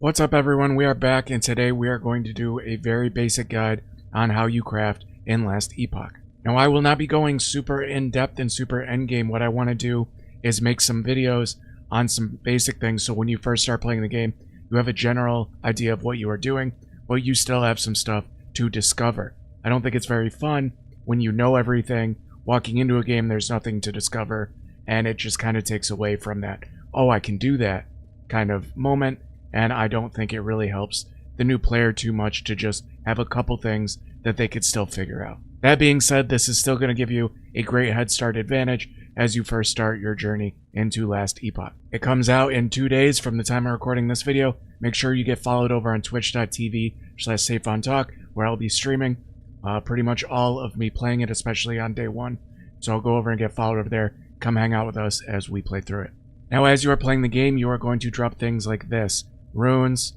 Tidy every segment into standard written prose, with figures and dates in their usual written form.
What's up everyone, we are back and today we are going to do a very basic guide on how you craft in Last Epoch. Now I will not be going super in-depth and super endgame. What I want to do is make some videos on some basic things so when you first start playing the game you have a general idea of what you are doing, but you still have some stuff to discover. I don't think it's very fun when you know everything, walking into a game there's nothing to discover, and it just kind of takes away from that, oh I can do that kind of moment. And I don't think it really helps the new player too much to just have a couple things that they could still figure out. That being said, this is still going to give you a great head start advantage as you first start your journey into Last Epoch. It comes out in 2 days from the time I'm recording this video. Make sure you get followed over on twitch.tv/SafeOnTalk, where I'll be streaming pretty much all of me playing it, especially on day one. So I'll go over and get followed over there. Come hang out with us as we play through it. Now as you are playing the game, you are going to drop things like this: runes,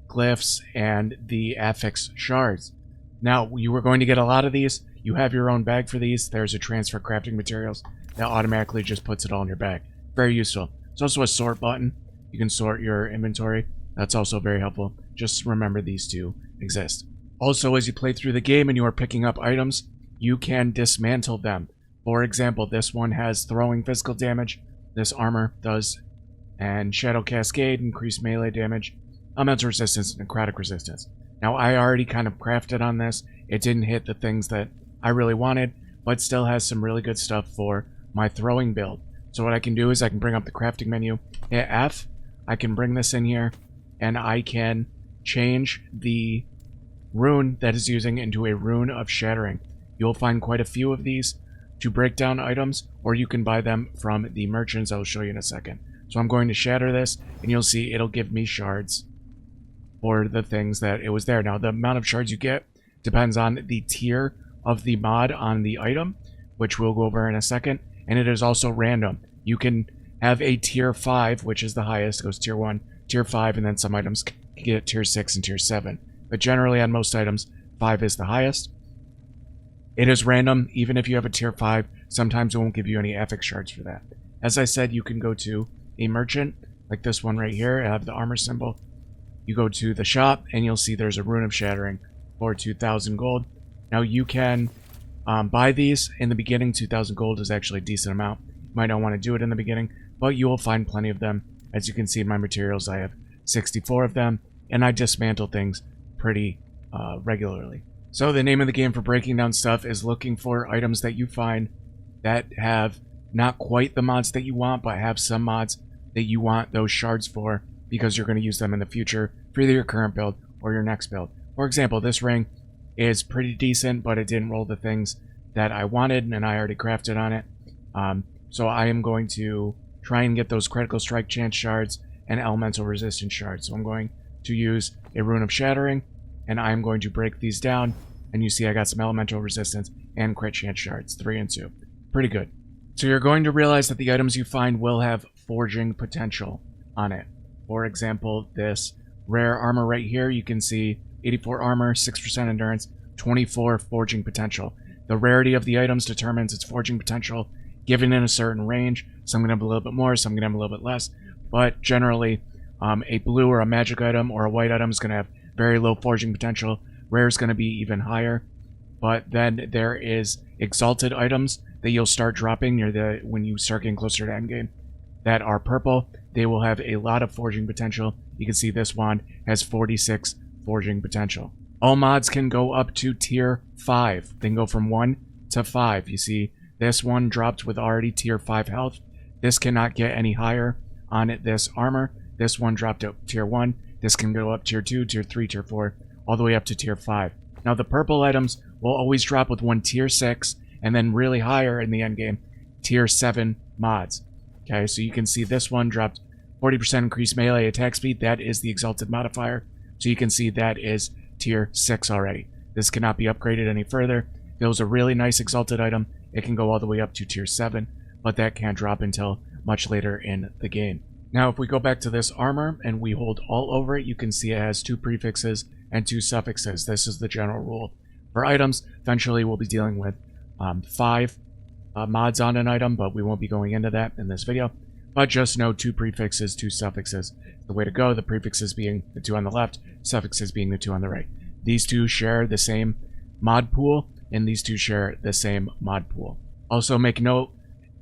glyphs, and the affix shards. Now, you are going to get a lot of these. You have your own bag for these. There's a transfer crafting materials that automatically just puts it all in your bag. Very useful. There's also a sort button. You can sort your inventory. That's also very helpful. Just remember these two exist. Also, as you play through the game and you are picking up items, you can dismantle them. For example, this one has throwing physical damage. This armor does, and Shadow Cascade, increased melee damage, elemental resistance, and necrotic resistance. Now I already kind of crafted on this. It didn't hit the things that I really wanted, but still has some really good stuff for my throwing build. So what I can do is I can bring up the crafting menu, hit F, I can bring this in here, and I can change the rune that is using into a rune of shattering. You'll find quite a few of these to break down items, or you can buy them from the merchants. I'll show you in a second. So I'm going to shatter this, and you'll see it'll give me shards for the things that it was there. Now, the amount of shards you get depends on the tier of the mod on the item, which we'll go over in a second, and it is also random. You can have a tier 5, which is the highest, goes tier 1, tier 5, and then some items can get tier 6 and tier 7. But generally, on most items, 5 is the highest. It is random. Even if you have a tier 5, sometimes it won't give you any affix shards for that. As I said, you can go to a merchant, like this one right here. I have the armor symbol. You go to the shop, and you'll see there's a rune of shattering for 2,000 gold. Now, you can buy these in the beginning. 2,000 gold is actually a decent amount. You might not want to do it in the beginning, but you will find plenty of them. As you can see in my materials, I have 64 of them, and I dismantle things pretty regularly. So the name of the game for breaking down stuff is looking for items that you find that have not quite the mods that you want, but have some mods that you want those shards for, because you're going to use them in the future for either your current build or your next build. For example, this ring is pretty decent, but it didn't roll the things that I wanted, and I already crafted on it. So I am going to try and get those critical strike chance shards and elemental resistance shards. So I'm going to use a rune of shattering, and I'm going to break these down, and you see I got some elemental resistance and crit chance shards, 3 and 2. Pretty good. So you're going to realize that the items you find will have forging potential on it. For example, this rare armor right here, you can see 84 armor, 6% endurance, 24 forging potential. The rarity of the items determines its forging potential given in a certain range. Some going to have a little bit more, some going to have a little bit less, but generally a blue or a magic item or a white item is going to have very low forging potential. Rare is going to be even higher. But then there is exalted items that you'll start dropping near when you start getting closer to endgame that are purple. They will have a lot of forging potential. You can see this wand has 46 forging potential. All mods can go up to tier 5. They can go from 1 to 5. You see this one dropped with already tier 5 health. This cannot get any higher on this armor. This one dropped to tier 1. This can go up tier 2, tier 3, tier 4, all the way up to tier 5. Now the purple items will always drop with one tier 6, and then really higher in the end game, tier 7 mods. Okay, so you can see this one dropped 40% increased melee attack speed. That is the exalted modifier. So you can see that is tier 6 already. This cannot be upgraded any further. If it was a really nice exalted item, it can go all the way up to tier 7, but that can't drop until much later in the game. Now if we go back to this armor and we hold Alt over it, you can see it has 2 prefixes and 2 suffixes. This is the general rule. For items, eventually we'll be dealing with 5 mods on an item, but we won't be going into that in this video. but just know 2 prefixes, 2 suffixes. The way to go, the prefixes being the 2 on the left, suffixes being the 2 on the right. These 2 share the same mod pool, and these 2 share the same mod pool. Also make note,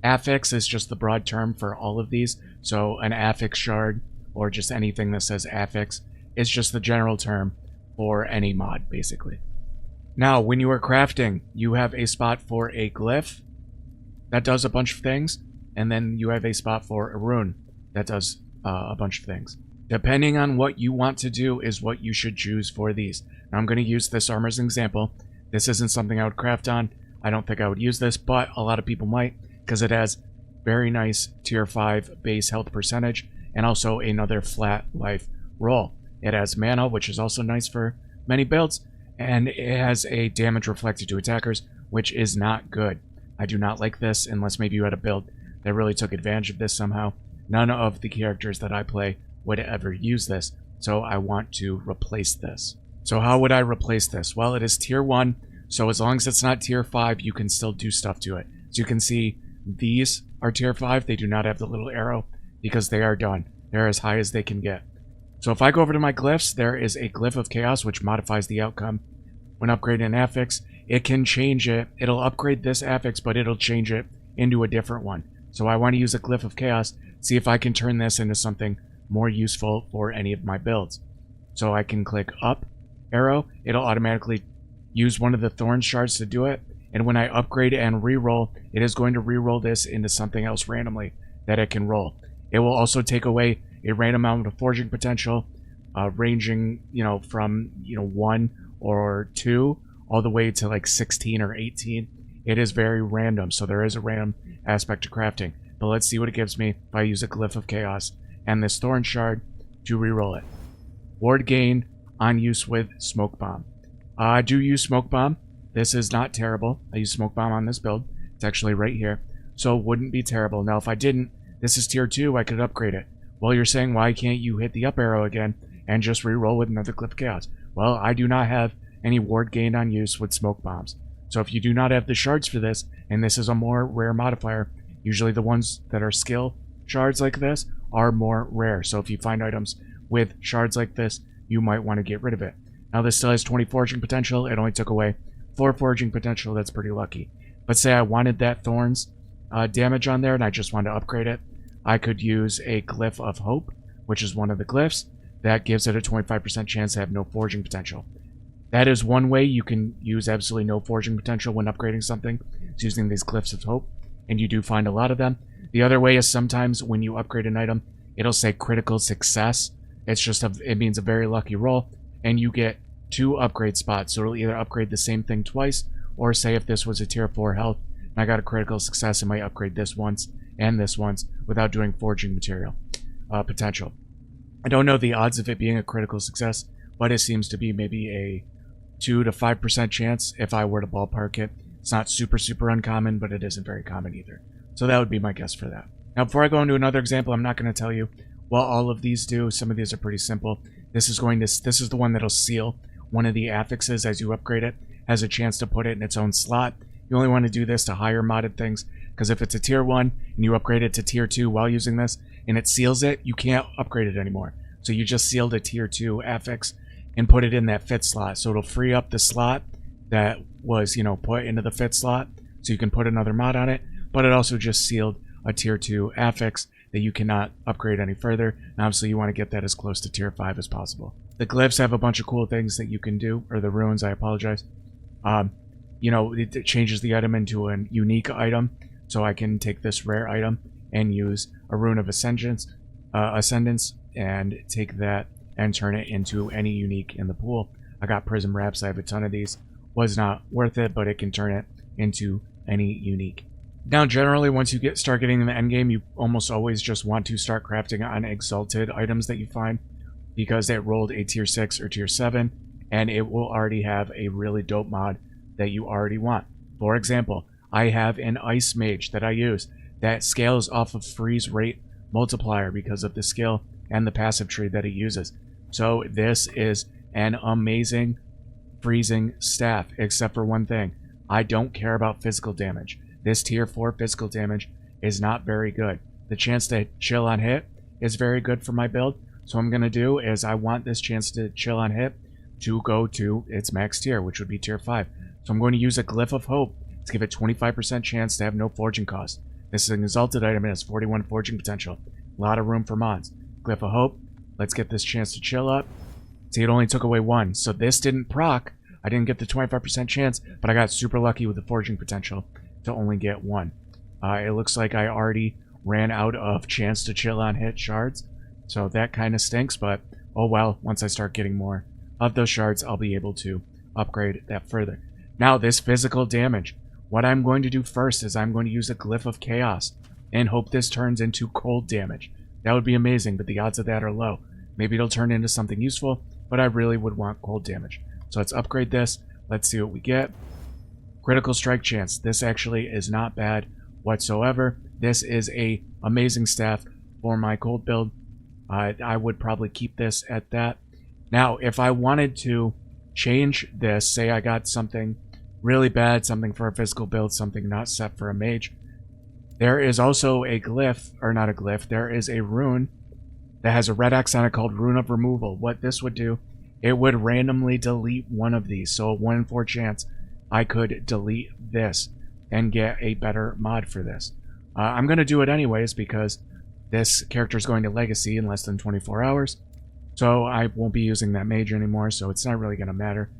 affix is just the broad term for all of these. So an affix shard, or just anything that says affix, is just the general term for any mod, basically. Now, when you are crafting, you have a spot for a glyph that does a bunch of things, and then you have a spot for a rune that does a bunch of things. Depending on what you want to do is what you should choose for these. Now, I'm going to use this armor as an example. This isn't something I would craft on. I don't think I would use this, but a lot of people might, because it has very nice tier 5 base health percentage, and also another flat life roll. It has mana, which is also nice for many builds, and it has a damage reflected to attackers, which is not good. I do not like this unless maybe you had a build that really took advantage of this somehow. None of the characters that I play would ever use this, so I want to replace this. So how would I replace this? Well, it is tier 1, so as long as it's not tier 5, you can still do stuff to it. So you can see these are tier 5. They do not have the little arrow because they are done. They're as high as they can get. So if I go over to my glyphs, there is a glyph of chaos, which modifies the outcome. When upgrading an affix, it can change it. It'll upgrade this affix, but it'll change it into a different one. So I want to use a glyph of chaos, see if I can turn this into something more useful for any of my builds. So I can click up arrow. It'll automatically use one of the thorn shards to do it. And when I upgrade and reroll, it is going to reroll this into something else randomly that it can roll. It will also take away a random amount of forging potential, ranging, from 1 or 2 all the way to like 16 or 18. It is very random, so there is a random aspect to crafting. But let's see what it gives me if I use a glyph of chaos and this thorn shard to reroll it. Ward gain on use with smoke bomb. I do use smoke bomb. This is not terrible. I use smoke bomb on this build. It's actually right here, so it wouldn't be terrible. Now if I didn't, this is tier 2, I could upgrade it. Well, you're saying, why can't you hit the up arrow again and just reroll with another glyph of chaos? Well, I do not have any ward gain on use with smoke bombs. So if you do not have the shards for this, and this is a more rare modifier, usually the ones that are skill shards like this are more rare. So if you find items with shards like this, you might want to get rid of it. Now this still has 20 forging potential. It only took away 4 forging potential. That's pretty lucky. But say I wanted that thorns damage on there and I just wanted to upgrade it, I could use a glyph of hope, which is one of the glyphs. That gives it a 25% chance to have no forging potential. That is one way you can use absolutely no forging potential when upgrading something. It's using these glyphs of hope, and you do find a lot of them. The other way is sometimes when you upgrade an item, it'll say critical success. It's just it means a very lucky roll, and you get 2 upgrade spots. So it'll either upgrade the same thing twice, or say if this was a tier 4 health, and I got a critical success, it might upgrade this once and this once without doing forging material potential. I don't know the odds of it being a critical success, but it seems to be maybe a 2 to 5% chance if I were to ballpark it. It's not super uncommon, but it isn't very common either. So that would be my guess for that. Now, before I go into another example, I'm not going to tell you what all of these do. Some of these are pretty simple. This is the one that'll seal one of the affixes as you upgrade it. Has a chance to put it in its own slot. You only want to do this to higher modded things, because if it's a tier 1 and you upgrade it to tier 2 while using this and it seals it, you can't upgrade it anymore. So you just sealed a tier 2 affix and put it in that fit slot. So it'll free up the slot that was, put into the fit slot, so you can put another mod on it, but it also just sealed a tier 2 affix that you cannot upgrade any further. And obviously you want to get that as close to tier 5 as possible. The glyphs have a bunch of cool things that you can do, or the runes, I apologize. It changes the item into a unique item, so I can take this rare item and use a rune of ascendance and take that and turn it into any unique in the pool. I got prism wraps. I have a ton of these. Was not worth it, but it can turn it into any unique. Now, generally, once you start getting in the end game, you almost always just want to start crafting on exalted items that you find, because it rolled a tier 6 or tier 7, and it will already have a really dope mod that you already want. For example, I have an ice mage that I use that scales off of freeze rate multiplier because of the skill and the passive tree that it uses. So this is an amazing freezing staff, except for one thing. I don't care about physical damage. This tier 4 physical damage is not very good. the chance to chill on hit is very good for my build. So what I'm going to do is I want this chance to chill on hit to go to its max tier, which would be tier 5. So I'm going to use a Glyph of Hope to give it 25% chance to have no forging cost. This is an Exalted item and has 41 forging potential. A lot of room for mods. Glyph of Hope. Let's get this chance to chill up. See, it only took away 1. So this didn't proc. I didn't get the 25% chance, but I got super lucky with the forging potential to only get 1. It looks like I already ran out of chance to chill on hit shards. So that kind of stinks, but oh well. Once I start getting more of those shards, I'll be able to upgrade that further. Now, this physical damage. What I'm going to do first is I'm going to use a Glyph of Chaos and hope this turns into cold damage. That would be amazing, but the odds of that are low. Maybe it'll turn into something useful, but I really would want cold damage. So let's upgrade this. Let's see what we get. Critical strike chance. This actually is not bad whatsoever. This is a amazing staff for my cold build. I would probably keep this at that. Now, if I wanted to change this, say I got something really bad, something for a physical build, something not set for a mage, there is also a glyph, or not a glyph, there is a rune that has a red X on it called Rune of Removal. What this would do, it would randomly delete one of these. So a 1 in 4 chance I could delete this and get a better mod for this. I'm going to do it anyways because this character is going to Legacy in less than 24 hours. So I won't be using that mage anymore, so it's not really going to matter.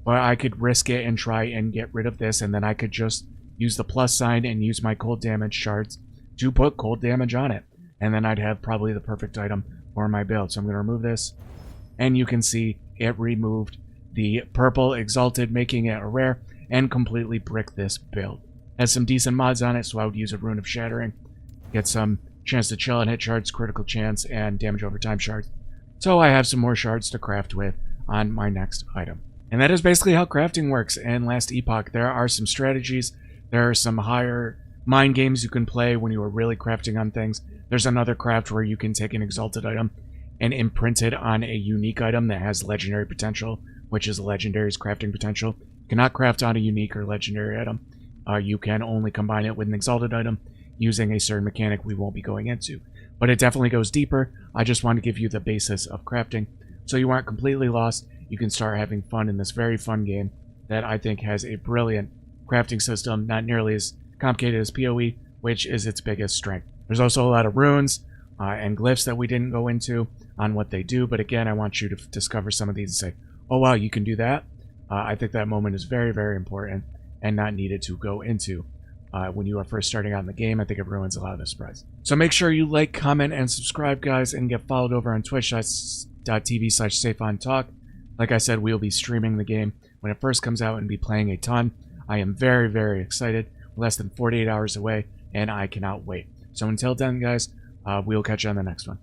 But I could risk it and try and get rid of this, and then I could just use the plus sign and use my cold damage shards to put cold damage on it. And then I'd have probably the perfect item for my build. So I'm going to remove this. And you can see it removed the purple Exalted, making it a rare, and completely brick this build. Has some decent mods on it, so I would use a Rune of Shattering. Get some chance to chill and hit shards, critical chance, and damage over time shards. So I have some more shards to craft with on my next item. And that is basically how crafting works in Last Epoch. There are some strategies. There are some higher mind games you can play when you are really crafting on things. There's another craft where you can take an Exalted item and imprint it on a unique item that has legendary potential, which is a legendary's crafting potential. You cannot craft on a unique or legendary item. You can only combine it with an Exalted item using a certain mechanic we won't be going into. But it definitely goes deeper. I just want to give you the basis of crafting so you aren't completely lost. You can start having fun in this very fun game that I think has a brilliant crafting system, not nearly as complicated as PoE, which is its biggest strength. There's also a lot of runes and glyphs that we didn't go into on what they do, but again, I want you to discover some of these and say, oh wow, you can do that. I think that moment is very, very important and not needed to go into when you are first starting out in the game. I think it ruins a lot of the surprise. So make sure you like, comment, and subscribe, guys, and get followed over on twitch.tv/SafeOnTalk. Like I said, we'll be streaming the game when it first comes out and be playing a ton. I am very, very excited. Less than 48 hours away, and I cannot wait. So until then, guys, we'll catch you on the next one.